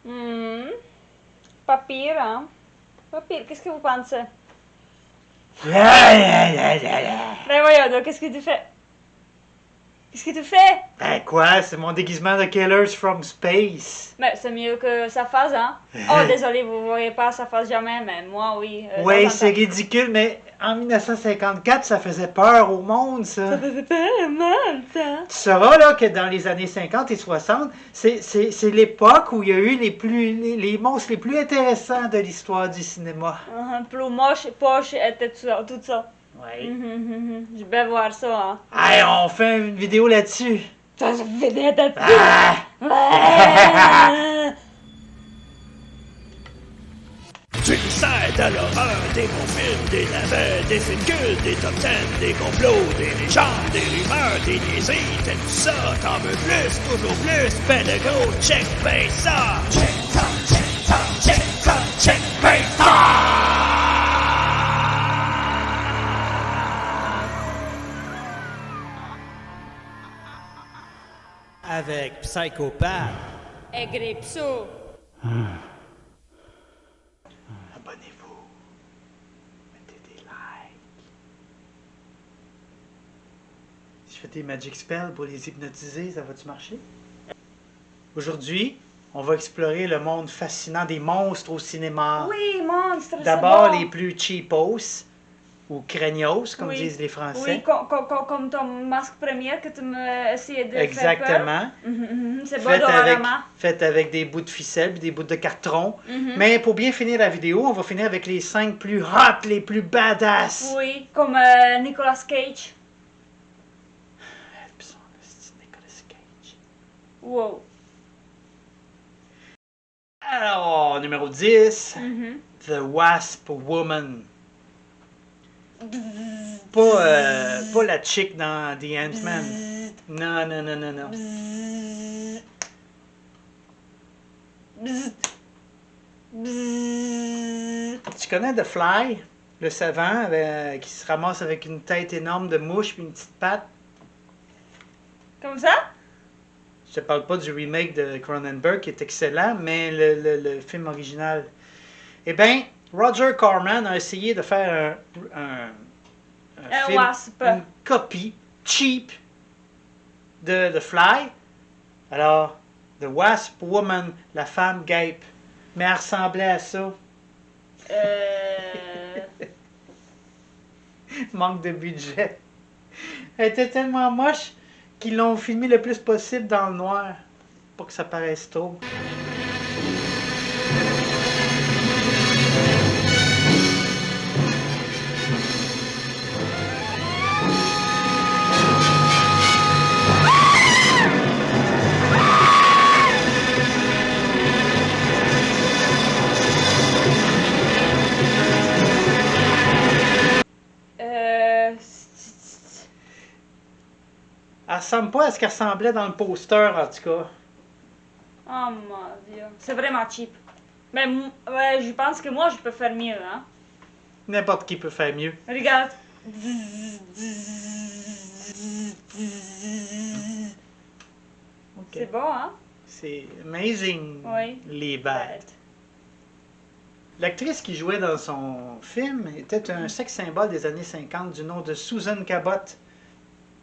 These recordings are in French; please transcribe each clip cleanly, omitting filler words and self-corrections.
Hmm, pas pire, hein? Pas pire, qu'est-ce que vous pensez? Ben voyons donc, qu'est-ce que tu fais? Qu'est-ce que tu fais? Ben quoi, c'est mon déguisement de Killers from Space. Ben, c'est mieux que sa face, hein? Oh, désolé, vous voyez pas sa face jamais, mais moi, oui, de temps Ouais, en c'est temps. ridicule, mais en 1954, ça faisait peur au monde, ça. Ça faisait pas mal, ça. Tu sauras là, que dans les années 50 et 60, c'est l'époque où il y a eu les monstres les plus intéressants de l'histoire du cinéma. Plus moche, poche et tout ça. Ouais. Je vais voir ça, hein. Hey, on fait une vidéo là-dessus. Ça se fait des têtes. Ah! Ouais. Tu sais de l'horreur, des bons films, des navets, des films cultes, des top 10, des complots, des légendes, des rumeurs, des niaiseries, t'aimes ça, t'en veux plus, toujours plus, ben de gros, check ben ça! Check ça, check ça, check ça, check ben ça! Avec Psychopathe. Et Gripsou. Abonnez-vous. Mettez des likes. Si je fais des magic spells pour les hypnotiser, ça va-tu marcher? Aujourd'hui, on va explorer le monde fascinant des monstres au cinéma. Oui, monstre, c'est D'abord bon. les plus cheapos, ou craignos, comme Oui. disent les Français. Oui, comme ton masque premier que tu me essayais de faire Exactement. peur. C'est beau, Faites avec, Dolorama. faites avec des bouts de ficelle, puis des bouts de carton. Mhm. Mais pour bien finir la vidéo, on va finir avec les 5 plus hot, les plus badass. Oui, comme Nicolas Cage. Puis son esti de Nicolas Cage. Wow. Alors, numéro 10, Mhm. The Wasp Woman. Pas la chick dans The Ant-Man. Non, non, non, non, non. Bzzz. Bzzz. Bzzz. Tu connais The Fly, le savant qui se ramasse avec une tête énorme de mouche puis une petite patte? Comme ça? Je te parle pas du remake de Cronenberg qui est excellent, mais le film original. Eh bien, Roger Corman a essayé de faire un film, wasp. une copie cheap de The Fly. Alors, The Wasp Woman, la femme guêpe. Mais elle ressemblait à ça. Manque de budget. Elle était tellement moche qu'ils l'ont filmé le plus possible dans le noir. Pour que ça paraisse trop. Elle ressemble pas à ce qu'elle ressemblait dans le poster, en tout cas. Oh mon dieu, c'est vraiment cheap. Mais ouais, je pense que moi je peux faire mieux, hein. N'importe qui peut faire mieux. Regarde. Ok. C'est bon, hein? C'est amazing, Oui. les bêtes. L'actrice qui jouait dans son film était un sex symbole des années 50 du nom de Susan Cabot.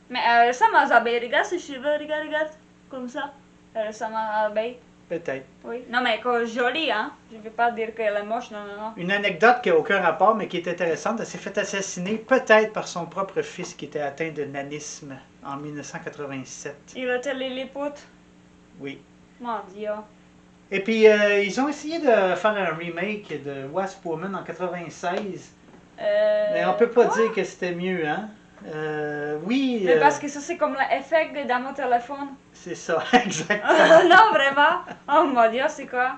Mais elle ressemble à Zabé, regarde ses cheveux, regarde. Comme ça. Elle ressemble à Zabé. Peut-être. Oui. Non, mais jolie, hein? Je vais pas dire qu'elle est moche, non. Une anecdote qui n'a aucun rapport, mais qui est intéressante, elle s'est fait assassiner peut-être par son propre fils qui était atteint de nanisme en 1987. Il était Lilliput. Oui. Mon dieu. Et puis, ils ont essayé de faire un remake de Wasp Woman en 96. Mais on peut pas quoi? dire que c'était mieux, hein? Oui. Mais parce que ça, c'est comme l'effet dans mon téléphone. C'est ça, exactement. Non, vraiment. Oh mon dieu, c'est quoi?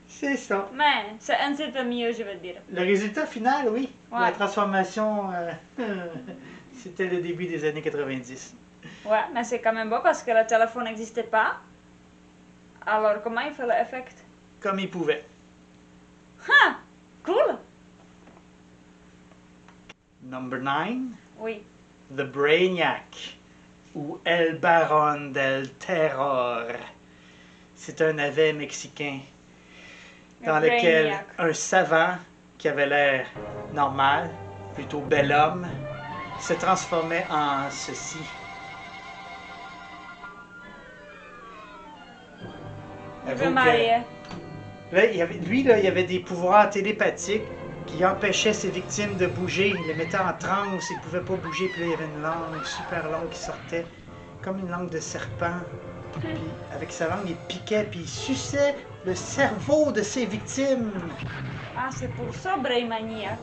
C'est ça. Mais c'est un petit peu mieux, je veux dire. Le résultat final, oui. Ouais. La transformation, c'était le début des années 90. Ouais, mais c'est quand même beau parce que le téléphone n'existait pas. Alors, comment il fait l'effet? Comme il pouvait. Ah, cool. Number 9, Oui. The Brainiac, ou El Baron del Terror. C'est un navet mexicain dans Un lequel Brainiac. un savant qui avait l'air normal, plutôt bel homme, se transformait en ceci. Je Avoue veux que- marier. Là, il avait des pouvoirs télépathiques qui empêchaient ses victimes de bouger. Il les mettait en transe, ils ne pouvaient pas bouger. Puis là, il y avait une langue super longue qui sortait, comme une langue de serpent. Puis avec sa langue, il piquait, puis il suçait le cerveau de ses victimes. Ah, c'est pour ça, Brainiac.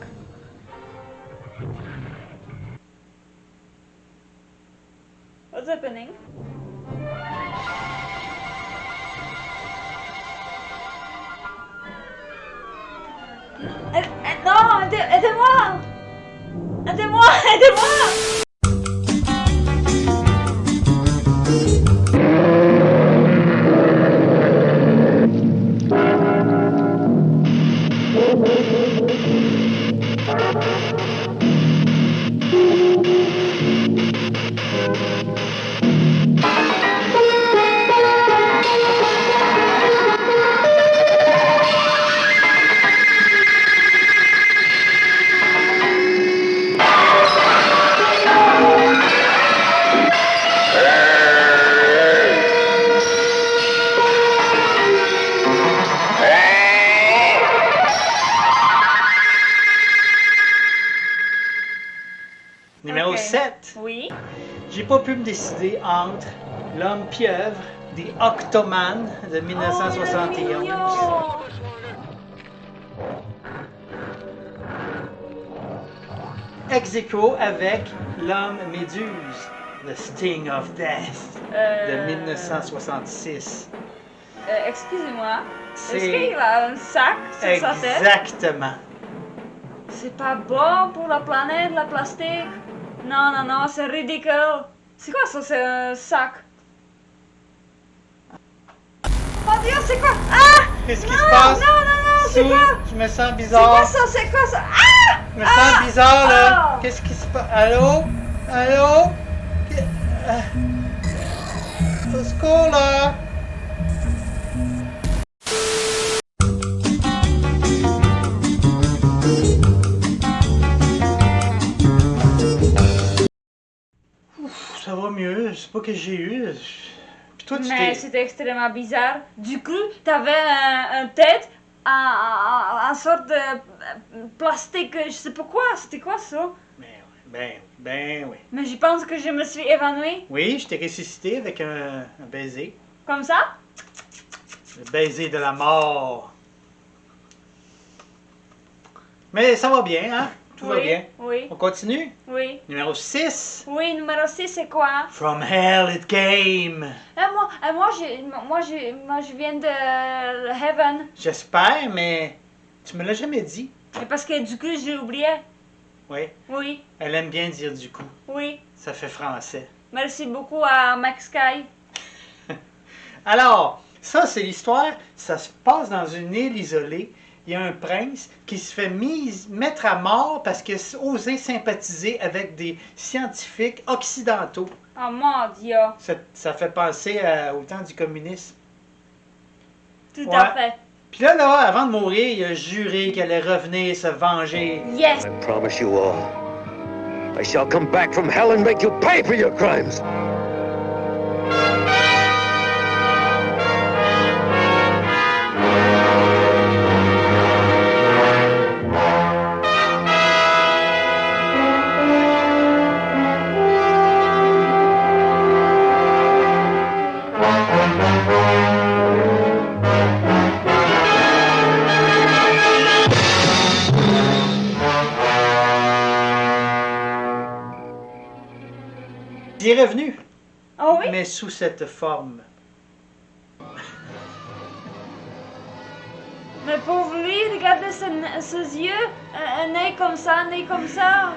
What's happening? Non, aidez-moi! Aidez-moi, aidez-moi! Numéro Ok. 7. Oui. J'ai pas pu me décider entre L'Homme Pieuvre, des Octoman de 1971. Oh, Ex aequo avec L'Homme Méduse, The Sting of Death de 1966. Excusez-moi. Est-ce C'est qu'il a un sac sur sa tête? exactement. C'est pas bon pour la planète, la plastique. Non, non, non, c'est ridicule. C'est quoi ça, c'est un sac? Oh Dieu, c'est quoi? Ah! Qu'est-ce qui Non, se passe? non, non, non, c'est Sue, quoi? je me sens C'est quoi bizarre. ça, c'est quoi ça? Ah! Je me sens bizarre là. Ah! Qu'est-ce qui se passe? Allô? Allô? Au secours là. Ouf, ça va mieux. Je sais pas que j'ai eu. Puis toi, tu Mais t'es. c'était extrêmement bizarre. Du coup, t'avais un tête, un sorte de plastique, je sais pas quoi. C'était quoi ça? Ben oui. Mais je pense que je me suis évanouie. Oui, je t'ai ressuscité avec un baiser. Comme ça? Le baiser de la mort. Mais ça va bien, hein? Tout va Oui, bien. Oui, On continue? oui. Numéro 6. Oui, numéro 6, c'est quoi? From Hell It Came. Moi, je viens de Heaven. J'espère, mais tu me l'as jamais dit. Et parce que du coup, j'ai oublié. Oui. Oui, Elle aime bien dire du coup. oui. Ça fait français. Merci beaucoup à Max Sky. Alors, ça, c'est l'histoire. Ça se passe dans une île isolée. Il y a un prince qui se fait mettre à mort parce qu'il a osé sympathiser avec des scientifiques occidentaux. Oh mon Dieu. Ça fait penser au temps du communisme. Tout Ouais. à fait. Puis là, avant de mourir, il a juré qu'il allait revenir se venger. Yes. I promise you all, I shall come back from hell and make you pay for your crimes. Il est revenu, Oh oui? mais sous cette forme. Mais pour lui, regardez ses yeux, un nez comme ça, un nez comme ça.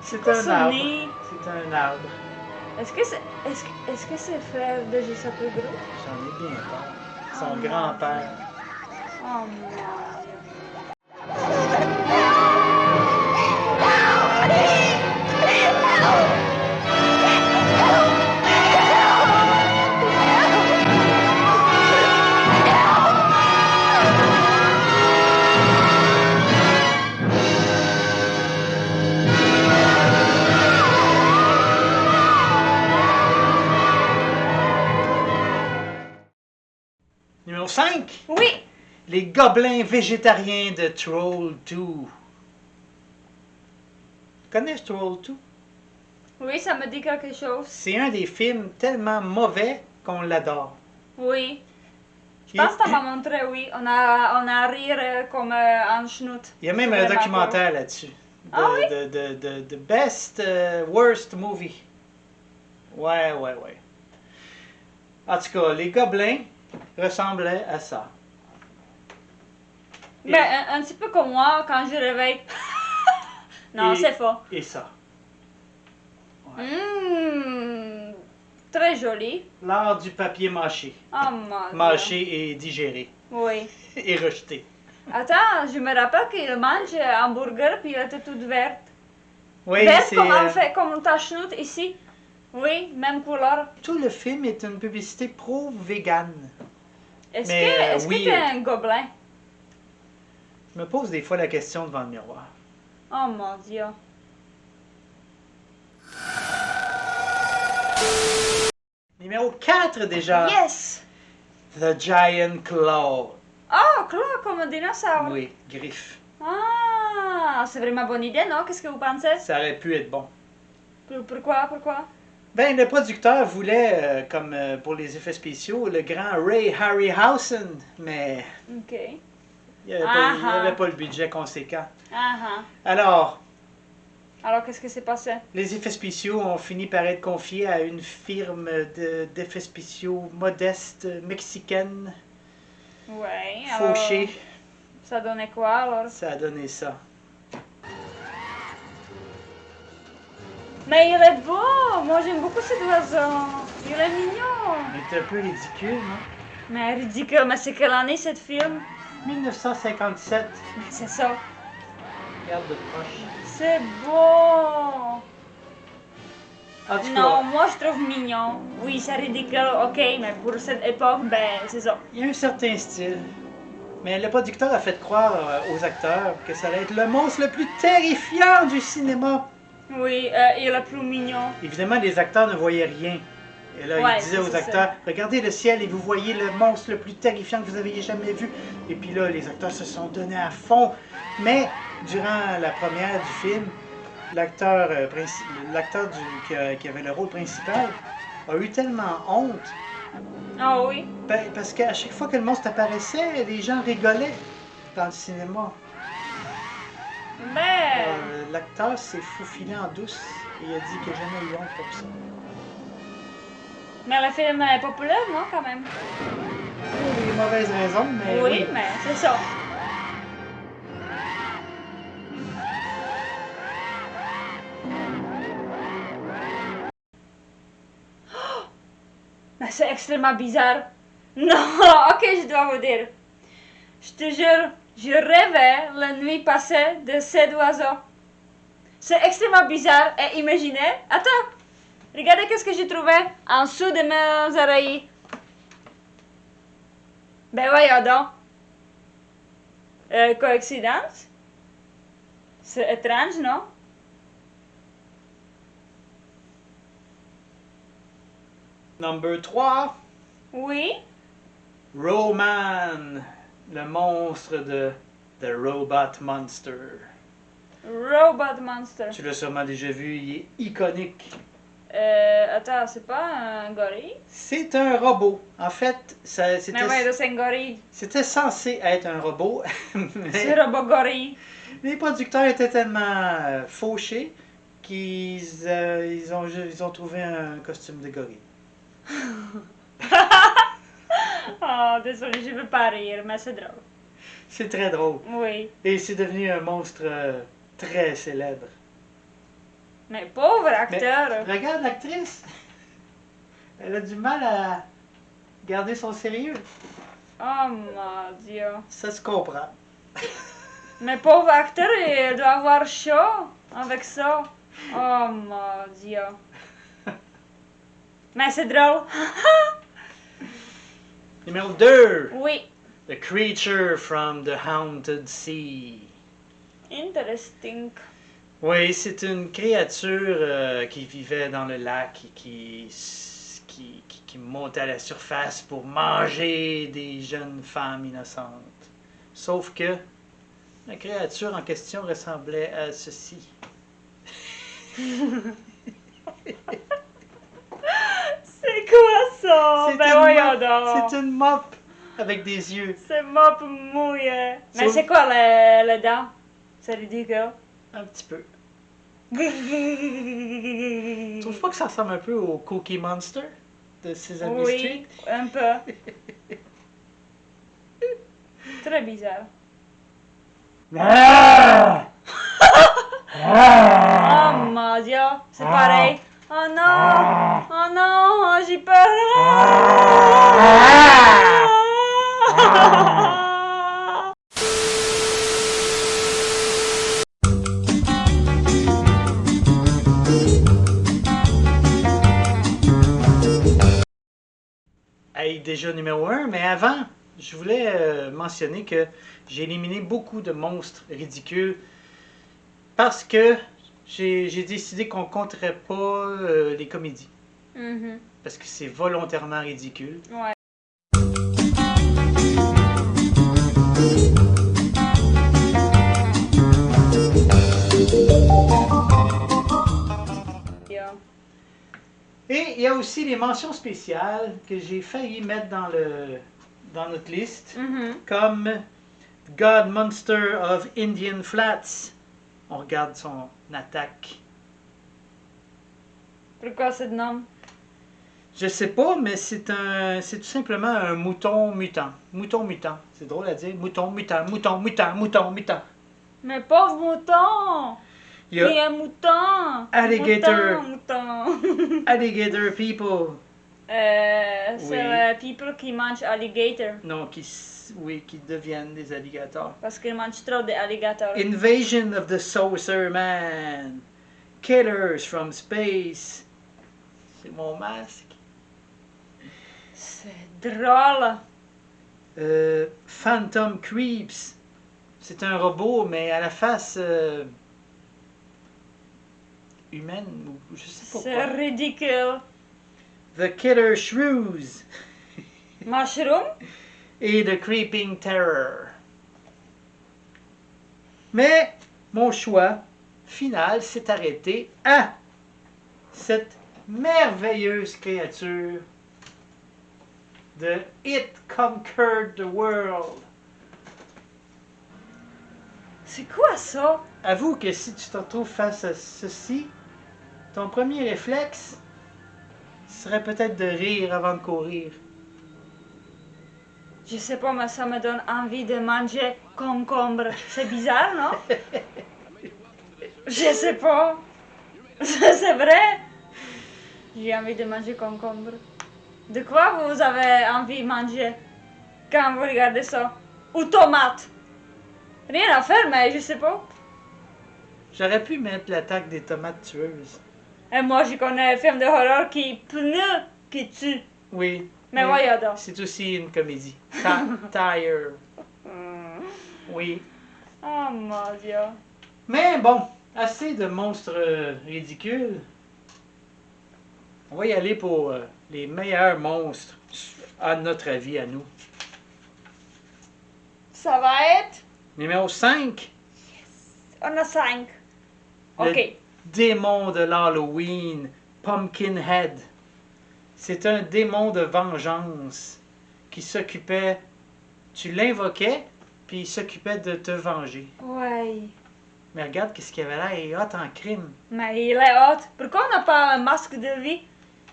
C'est Quoi, un ce arbre. nez? C'est un arbre. Est-ce que c'est frère de Justin Gros? J'en ai bien peur. Son Oh, grand-père. Oh mon Dieu. 5, Oui. Les Gobelins végétariens de Troll 2. Tu connais Troll 2? Oui, ça me dit quelque chose. C'est un des films tellement mauvais qu'on l'adore. Oui. Je pense que tu m'as montré, oui. On a rire comme un schnout. Il y a même C'est un vraiment documentaire là-dessus. Ah oui? De best, worst movie. Ouais. En tout cas, les Gobelins ressemblaient à ça. cool. Mais un petit peu comme moi quand je réveille. Non, Et- c'est faux. Et ça. Très joli. L'art du papier mâché. Oh mon Dieu. Mâché et digéré. Oui. Et rejeté. Attends, je me rappelle qu'il mange un burger puis il était toute verte. Oui, Verte c'est. comme ta schnout ici. Oui, même couleur. Tout le film est une publicité pro-vegan. Est-ce Mais, que oui. t'es un gobelin? Je me pose des fois la question devant le miroir. Oh mon Dieu. Numéro 4 déjà. Yes! The Giant Claw. Oh, claw comme un dinosaure. Oui, griffe. Ah, c'est vraiment bonne idée, non? Qu'est-ce que vous pensez? Ça aurait pu être bon. Pourquoi? Ben, le producteur voulait, comme pour les effets spéciaux, le grand Ray Harryhausen, mais Ok. il n'y avait pas le budget conséquent. Ah, Alors, alors qu'est-ce qui s'est passé? les effets spéciaux ont fini par être confiés à une firme d'effets spéciaux modeste mexicaine, Ouais, alors... fauchée. Ça donnait quoi alors? Ça a donné ça. Mais il est beau! Moi j'aime beaucoup cet oiseau. Il est mignon. Il est un peu ridicule, non? Mais ridicule, mais c'est quelle année cette film? 1957. Mais c'est ça. Regarde de proche. C'est beau! En tout Non, cas, moi je trouve mignon. Oui, c'est ridicule, ok, mais pour cette époque, ben c'est ça. il y a un certain style. Mais le producteur a fait croire aux acteurs que ça allait être le monstre le plus terrifiant du cinéma. Oui, il est plus mignon. Évidemment, les acteurs ne voyaient rien. Et là, Ouais, il disait ça, aux c'est acteurs, regardez le ciel et vous voyez le monstre le plus terrifiant que vous avez jamais vu. Et puis là, les acteurs se sont donnés à fond. Mais, durant la première du film, l'acteur qui avait le rôle principal a eu tellement honte. Ah oui? Ben, parce qu'à chaque fois que le monstre apparaissait, les gens rigolaient dans le cinéma. Ben... L'acteur s'est faufilé en douce et il a dit qu'il n'a jamais eu honte comme ça. Mais le film est populaire, non, quand même? Pour des mauvaises raisons, mais Oui, mais c'est ça. Oh! Mais c'est extrêmement bizarre. Non, ok, je dois vous dire. Je te jure, je rêvais la nuit passée de cet oiseau. C'est extrêmement bizarre et imaginez. Attends, regardez qu'est-ce que j'ai trouvé en dessous de mes oreilles. Ben voyons donc. Coïncidence? C'est étrange, non? Number 3, Oui? Roman, le monstre de The Robot Monster. Robot Monster. Tu l'as sûrement déjà vu, il est iconique. Attends, c'est pas un gorille? C'est un robot. En fait, Mais ouais, c'est un gorille. c'était censé être un robot, C'est mais robot gorille. les producteurs étaient tellement fauchés qu'ils ils ont trouvé un costume de gorille. Oh, désolé, je veux pas rire, mais c'est drôle. C'est très drôle. Oui. Et c'est devenu un monstre très célèbre. Mais pauvre Mais acteur. regarde l'actrice. Elle a du mal à garder son sérieux. Oh mon Dieu. Ça se comprend. Mais pauvre acteur, il doit avoir chaud avec ça. Oh mon Dieu. Mais c'est drôle. Numéro 2. Oui. The Creature from the Haunted Sea. Interesting. Oui, c'est une créature qui vivait dans le lac et qui qui monte à la surface pour manger des jeunes femmes innocentes. Sauf que la créature en question ressemblait à ceci. C'est quoi ça? C'est Ben une voyons mop. donc. C'est une mop avec des yeux. C'est mop mouillé. Mais Sauf- c'est quoi le dent? C'est ridicule. Un petit peu. Tu trouves pas que ça ressemble un peu au Cookie Monster de Sesame Oui, Street? un peu. Très bizarre. Oh mon dieu, c'est pareil. Oh non, oh non, j'ai peur. Hey, déjà numéro 1, mais avant, je voulais mentionner que j'ai éliminé beaucoup de monstres ridicules parce que j'ai décidé qu'on compterait pas les comédies. Mhm, Parce que c'est volontairement ridicule. ouais. Yeah. Et il y a aussi les mentions spéciales que j'ai failli mettre dans notre liste, Mhm. comme God Monster of Indian Flats. On regarde son attaque. Pourquoi ce nom? Je sais pas, mais c'est tout simplement un mouton mutant. Mouton mutant. C'est drôle à dire. Mouton mutant, mouton mutant, mouton mutant. Mais pauvre mouton! Il y a Il est un mouton! Alligator. Mouton! Alligator people. C'est Oui. les people qui mangent alligator. Non, qui deviennent des alligators. Parce qu'ils mangent trop d'alligators. Invasion of the Saucer Man. Killers from Space. C'est mon masque. C'est drôle. Phantom Creeps. C'est un robot, mais à la face humaine, ou je sais pas C'est quoi. ridicule. The Killer Shrews. Mushroom? Et The Creeping Terror. Mais mon choix final s'est arrêté à cette merveilleuse créature de It Conquered the World. C'est quoi ça? Avoue que si tu te retrouves face à ceci, ton premier réflexe serait peut-être de rire avant de courir. Je sais pas, mais ça me donne envie de manger concombre. C'est bizarre, non? Je sais pas. C'est vrai? J'ai envie de manger concombre. De quoi vous avez envie de manger quand vous regardez ça? Ou tomate? Rien à faire, mais je sais pas. J'aurais pu mettre l'attaque des tomates tueuses. Et moi, je connais un film de horreur qui tue. Oui. Mais voyons donc. C'est aussi une comédie. Tire. Oui. Oh mon dieu. Mais bon, assez de monstres ridicules. On va y aller pour les meilleurs monstres, à notre avis, à nous. Ça va être? Numéro 5, On a 5. Le Ok. démon de l'Halloween, Pumpkinhead. C'est un démon de vengeance qui s'occupait... Tu l'invoquais, puis il s'occupait de te venger. Ouais. Mais regarde qu'est-ce qu'il avait là, il est hot en crime. Mais il est hot. Pourquoi on n'a pas un masque de vie?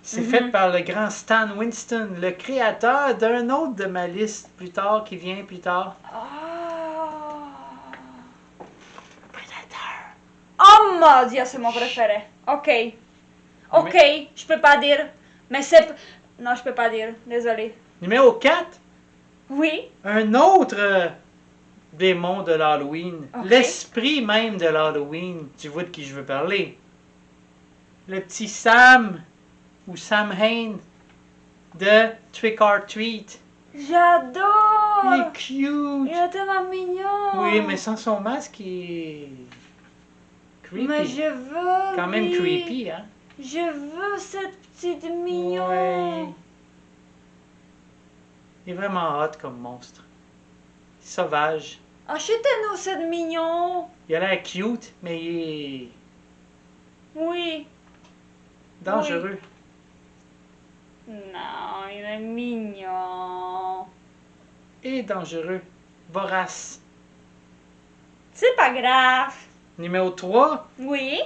C'est fait par le grand Stan Winston, le créateur d'un autre de ma liste plus tard, qui vient plus tard. Oh mon dieu, c'est mon préféré. Ok. Ok, je peux pas dire. Mais c'est... Non, je peux pas dire. Désolé. Numéro 4, Oui. un autre démon de l'Halloween. Ok. L'esprit même de l'Halloween. Tu vois de qui je veux parler. Le petit Sam, ou Sam Hain, de Trick or Treat. J'adore. Il est cute. Il est tellement mignon. Oui, mais sans son masque, il est creepy. Mais je veux Quand même lui. creepy, hein? Je veux cette petite mignon. Ouais. Il est vraiment hot comme monstre. Sauvage. Achetez-nous cette mignon. Il a l'air cute, mais il est Oui. dangereux. Non, il est mignon. Et dangereux. Vorace. C'est pas grave. Numéro 3, Oui.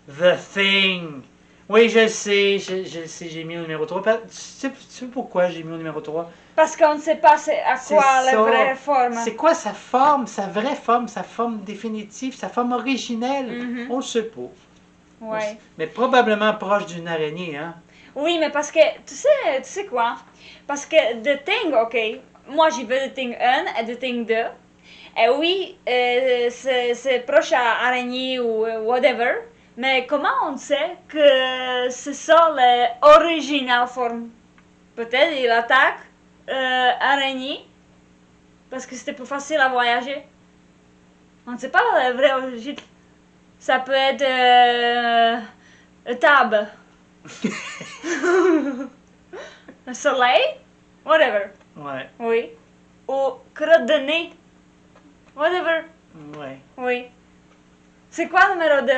The Thing. Oui, je le sais, je le sais, j'ai mis au numéro 3. Tu sais pourquoi j'ai mis au numéro 3? Parce qu'on ne sait pas à C'est quoi la ça. vraie forme. C'est quoi sa forme, sa vraie forme, sa forme définitive, sa forme originelle? Mhm. On le sait pas. Ouais. Mais probablement proche d'une araignée, hein? Oui, mais parce que, tu sais quoi? Parce que The Thing, ok, moi j'ai vu The Thing 1 et The Thing 2. Et oui, c'est proche à araignée ou whatever. Mais comment on sait que c'est ça l'original forme? Peut-être il attaque araignée parce que c'était plus facile à voyager. On ne sait pas la vraie origine. Ça peut être table. Le soleil, whatever. Ouais, Oui. Ou crotte de nez, whatever. ouais. Oui. C'est quoi le numéro 2?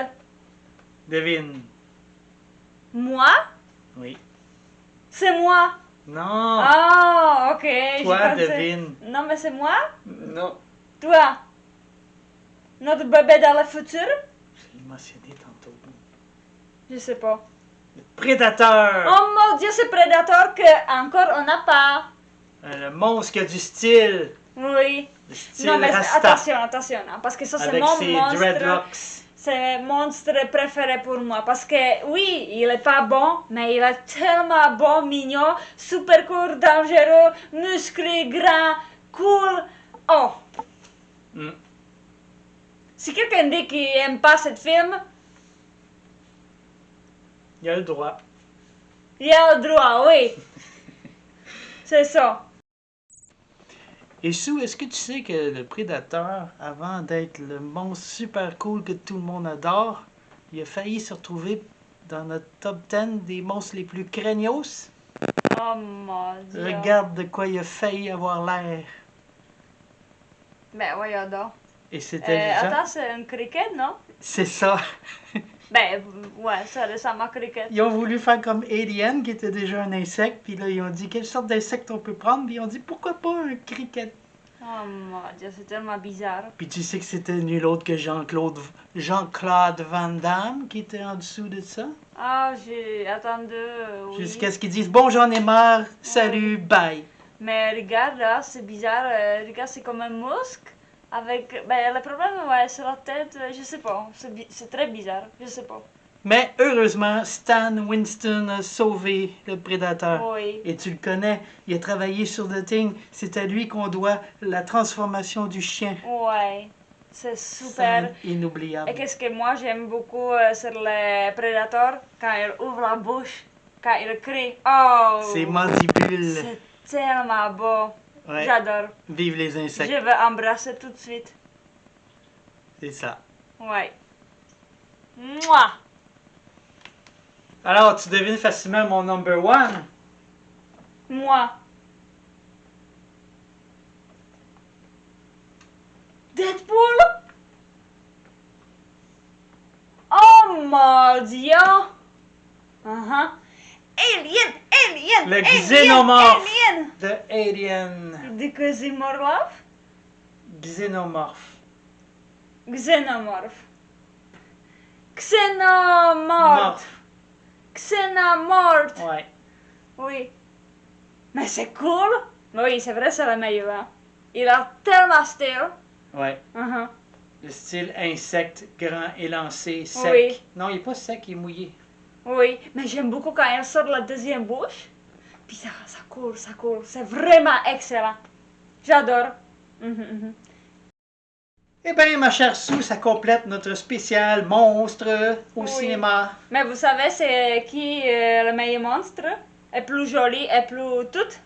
Devine. Moi? Oui. C'est moi. Non. Ah, ok. Toi, j'ai pensé. devine. Non, mais c'est moi? Non. Toi? Notre bébé dans le futur? Je l'ai mentionné tantôt. Je sais pas. Le prédateur. Oh mon dieu, c'est Predator que encore on n'a pas. Le monstre qui a du style. Oui. Le style Non, mais Rasta. attention, hein, parce que ça c'est Avec mon ses monstre. dreadlocks. C'est mon monstre préféré pour moi parce que oui, il est pas bon, mais il est tellement bon, mignon, super court, dangereux, musclé, grand, cool. Oh, Mm. si quelqu'un dit qu'il aime pas ce film, Il a le droit. il a le droit, oui. C'est ça. Et Sue, est-ce que tu sais que le prédateur, avant d'être le monstre super cool que tout le monde adore, il a failli se retrouver dans notre top 10 des monstres les plus craignos? Oh mon dieu. Regarde de quoi il a failli avoir l'air. Ben voyons donc. Et c'était Jean- Attends, c'est un cricket, non? C'est ça. Ben ouais, ça ressemble à un cricket. Ils ont voulu faire comme Alien, qui était déjà un insecte, puis là, ils ont dit quelle sorte d'insecte on peut prendre, puis ils ont dit pourquoi pas un cricket. Oh mon dieu, c'est tellement bizarre. Puis tu sais que c'était nul autre que Jean-Claude Van Damme qui était en dessous de ça. Ah, j'ai attendu. Oui. Jusqu'à ce qu'ils disent bon, j'en ai marre, salut, bye. Mais regarde là, c'est bizarre. Regarde, c'est comme un muscle. Avec. Ben, le problème, ouais, c'est la tête. Je sais pas. C'est très bizarre. Je sais pas. Mais heureusement, Stan Winston a sauvé le prédateur. Oui. Et tu le connais, il a travaillé sur The Thing. C'est à lui qu'on doit la transformation du chien. Ouais. C'est super. C'est inoubliable. Et qu'est-ce que moi j'aime beaucoup sur les prédateurs? Quand il ouvre la bouche, quand il crie. Oh! Ses mandibules. C'est tellement beau. Ouais. J'adore. Vive les insectes. Je vais embrasser tout de suite. C'est ça. Ouais. Mouah! Alors, tu devines facilement mon number one. Moi. Deadpool? Oh mon dieu! Uh-huh. Alien! Alien! Le alien, xénomorphe. Alien! The Alien. De Quasimorph? Xénomorphe. Xenomorph. Xenomorph. Xenomorph. Ouais. Oui. Mais c'est cool. Oui, c'est vrai, c'est le meilleur. Hein. Il a tellement style. Ouais. Uh-huh. Le style insecte, grand, élancé, sec. Oui. Non, il est pas sec, il est mouillé. Oui, mais j'aime beaucoup quand il sort de la deuxième bouche. Puis ça court, ça court. C'est vraiment excellent. J'adore. Mhm. Eh bien, ma chère Sue, ça complète notre spécial monstre au Oui. cinéma. Mais vous savez, c'est qui le meilleur monstre? Est plus joli, est plus toute?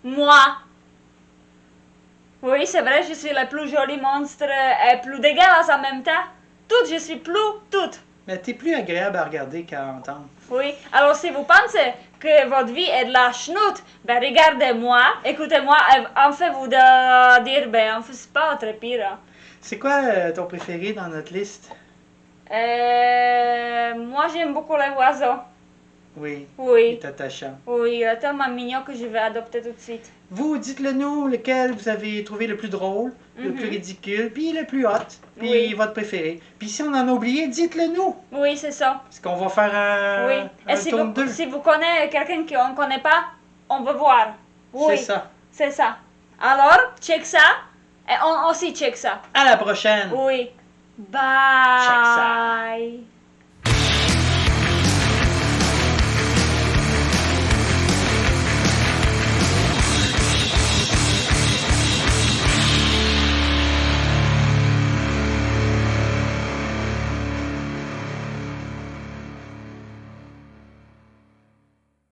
Moi. Oui, c'est vrai, je suis le plus joli monstre et plus dégueulasse en même temps. Toute, je suis plus toute. Mais t'es plus agréable à regarder qu'à entendre. Oui. Alors, si vous pensez que votre vie est de la chenoute, ben regardez-moi, écoutez-moi, enfin vous de dire, ben en fait, c'est pas très pire. Hein. C'est quoi ton préféré dans notre liste? Moi, j'aime beaucoup les oiseaux. Oui. Il Oui. est attachant. Oui, il est tellement mignon que je vais adopter tout de suite. Vous, dites-le nous, lequel vous avez trouvé le plus drôle, le plus ridicule, puis le plus hot, puis Oui. votre préféré. Puis si on en a oublié, dites-le nous. Oui, c'est ça. Parce qu'on va faire Oui. un Et si tourne 2. si vous connaissez quelqu'un qu'on ne connaît pas, on veut voir. Oui. C'est ça. C'est ça. Alors, check ça. Et on aussi check ça. À la prochaine. Oui. Bye. Check ça.